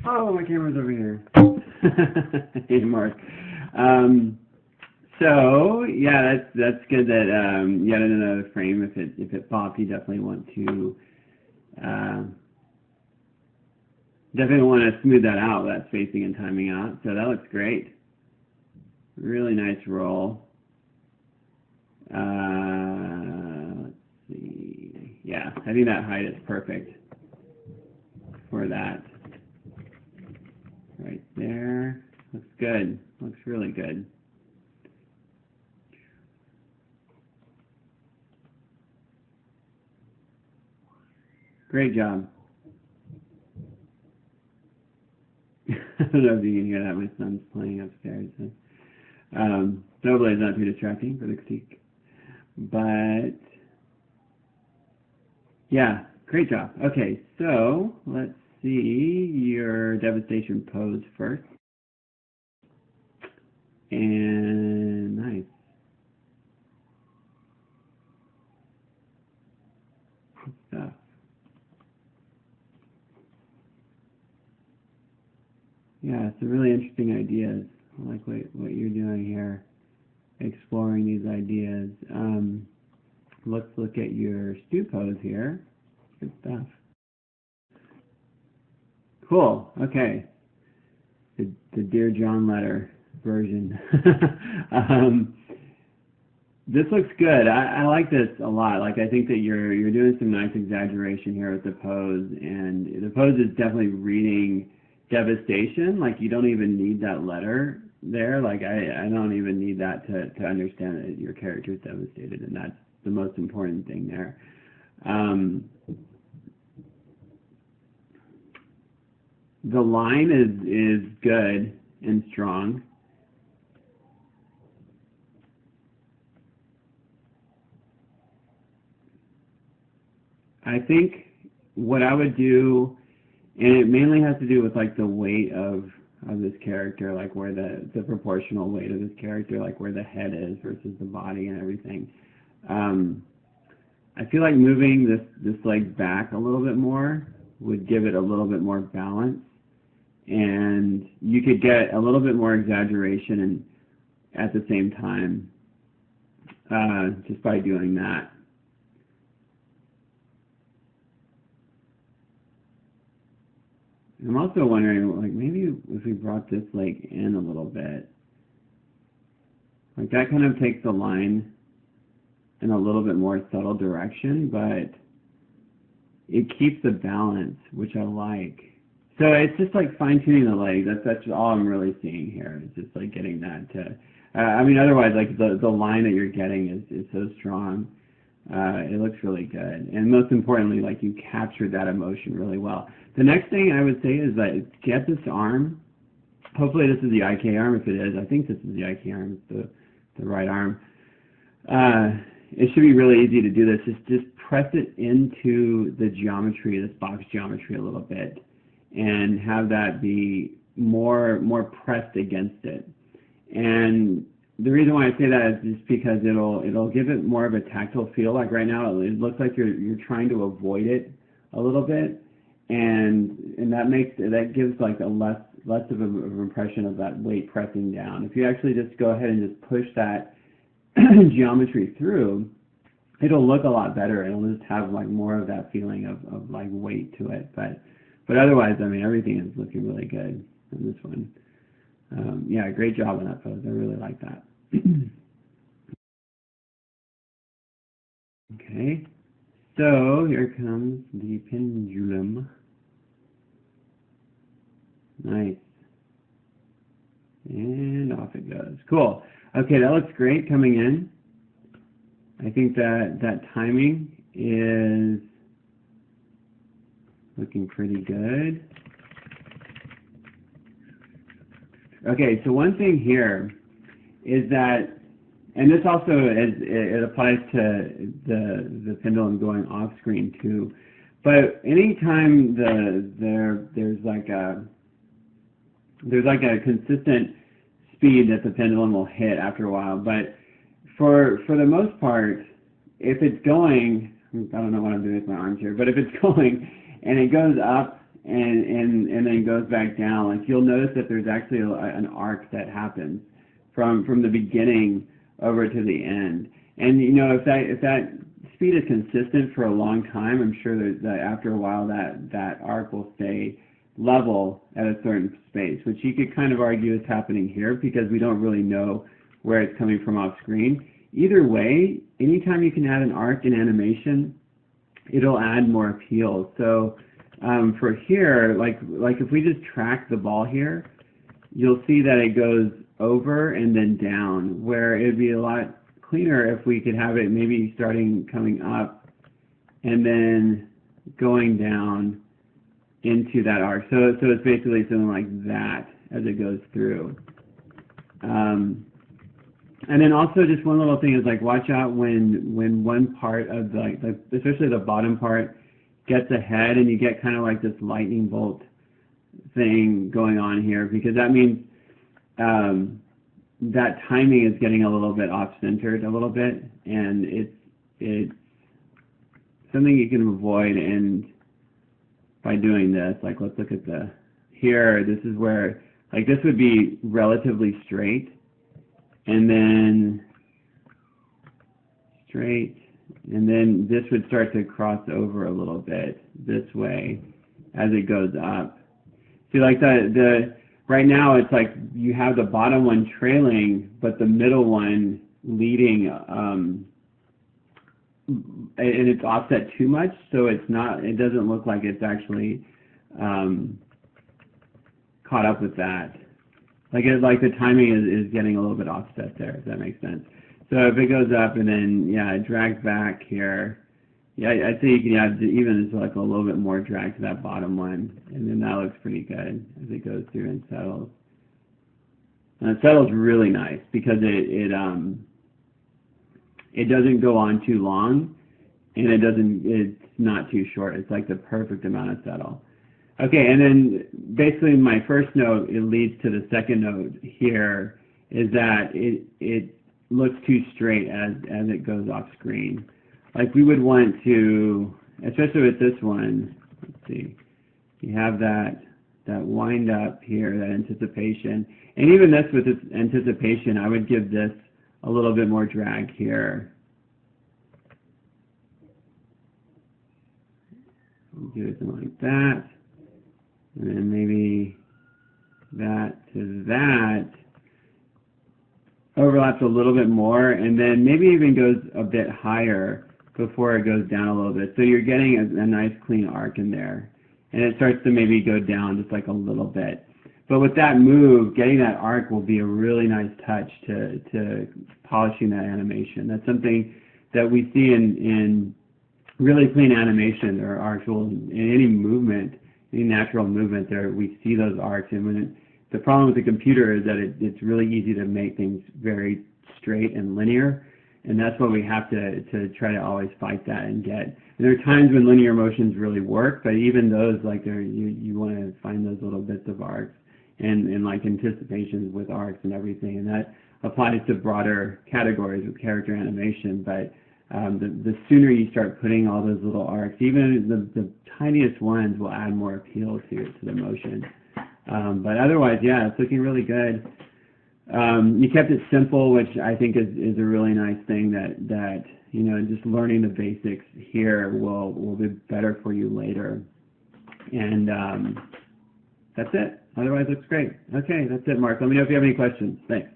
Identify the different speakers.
Speaker 1: Oh, my camera's over here. Hey, Mark. So yeah, that's good that you added another frame. If it popped, you definitely want to smooth that out, that spacing and timing out. So that looks great. Really nice roll. Let's see. Yeah, I think that height is perfect for that. Right there. Looks good. Looks really good. Great job. I don't know if you can hear that. My son's playing upstairs. So, hopefully it's not too distracting for the critique. But, yeah, great job. Okay, so let's see your devastation pose first. And nice. Good stuff. Yeah, some really interesting ideas. I like what you're doing here, exploring these ideas. Let's look at your stew pose here. Good stuff. Cool. Okay. The Dear John letter version. This looks good. I like this a lot. Like, I think that you're doing some nice exaggeration here with the pose, and the pose is definitely reading devastation. Like, you don't even need that letter there. Like, I don't even need that to understand that your character is devastated, and that's the most important thing there. The line is good and strong. I think what I would do, and it mainly has to do with like the weight of this character, like where the proportional weight of this character, like where the head is versus the body and everything. I feel like moving this leg back a little bit more would give it a little bit more balance, and you could get a little bit more exaggeration and at the same time just by doing that. I'm also wondering, like, maybe if we brought this leg in a little bit, like that kind of takes the line in a little bit more subtle direction, but it keeps the balance, which I like. So it's just like fine-tuning the leg. That's all I'm really seeing here. It's just like getting that to, I mean, otherwise, like the line that you're getting is so strong. It looks really good. And most importantly, like you captured that emotion really well. The next thing I would say is that get this arm. Hopefully this is the IK arm. If it is, I think this is the IK arm. It's the right arm. It should be really easy to do this. Just press it into the geometry, this box geometry a little bit, and have that be more pressed against it. And the reason why I say that is just because it'll give it more of a tactile feel. Like right now, it looks like you're trying to avoid it a little bit, and that gives like a less of an impression of that weight pressing down. If you actually just go ahead and just push that geometry through, it'll look a lot better. It'll just have like more of that feeling of like weight to it. But otherwise, I mean, everything is looking really good in this one. Yeah, great job on that pose. I really like that. Okay, so here comes the pendulum. Nice. And off it goes. Cool. Okay, that looks great coming in. I think that timing is looking pretty good. Okay, so one thing here is that, and this also it applies to the pendulum going off screen too, but anytime there's like a consistent speed that the pendulum will hit after a while, but for the most part, if it's going, I don't know what I'm doing with my arms here, but if it's going and it goes up and then goes back down. Like you'll notice that there's actually an arc that happens from the beginning over to the end. And you know, if that speed is consistent for a long time, I'm sure that after a while that arc will stay level at a certain space, which you could kind of argue is happening here because we don't really know where it's coming from off screen. Either way, anytime you can add an arc in animation, it'll add more appeal. So for here, like if we just track the ball here, you'll see that it goes over and then down, where it'd be a lot cleaner if we could have it maybe starting coming up and then going down into that arc. So it's basically something like that as it goes through. And then also just one little thing is like watch out when one part of the especially the bottom part gets ahead and you get kind of like this lightning bolt thing going on here, because that means that timing is getting a little bit off-centered a little bit, and it's something you can avoid and by doing this. Like let's look at here, this is where like this would be relatively straight, and then straight, and then this would start to cross over a little bit this way as it goes up. See, like right now it's like you have the bottom one trailing, but the middle one leading, and it's offset too much, so it doesn't look like it's actually caught up with that. Like the timing is getting a little bit offset there, if that makes sense. So if it goes up and then, yeah, it drags back here, yeah, I'd say you can add even just like a little bit more drag to that bottom one, and then that looks pretty good as it goes through and settles. And it settles really nice because it doesn't go on too long, and it's not too short. It's like the perfect amount of settle. Okay, and then basically my first note, it leads to the second note here, is that it looks too straight as it goes off screen. Like we would want to, especially with this one, let's see, you have that wind up here, that anticipation. And even this with this anticipation, I would give this a little bit more drag here. Do it something like that. And then maybe that to that overlaps a little bit more, and then maybe even goes a bit higher before it goes down a little bit. So you're getting a nice clean arc in there, and it starts to maybe go down just like a little bit. But with that move, getting that arc will be a really nice touch to polishing that animation. That's something that we see in really clean animation. There are actual, in any movement, any natural movement there, we see those arcs. And the problem with the computer is that it's really easy to make things very straight and linear, and that's what we have to try to always fight that and get. And there are times when linear motions really work, but even those, like you want to find those little bits of arcs and like anticipations with arcs and everything, and that applies to broader categories of character animation. But the sooner you start putting all those little arcs, even the tiniest ones, will add more appeal to the motion. But otherwise, yeah, it's looking really good. You kept it simple, which I think is a really nice thing that you know, just learning the basics here will be better for you later. And that's it. Otherwise, looks great. Okay, that's it, Mark. Let me know if you have any questions. Thanks.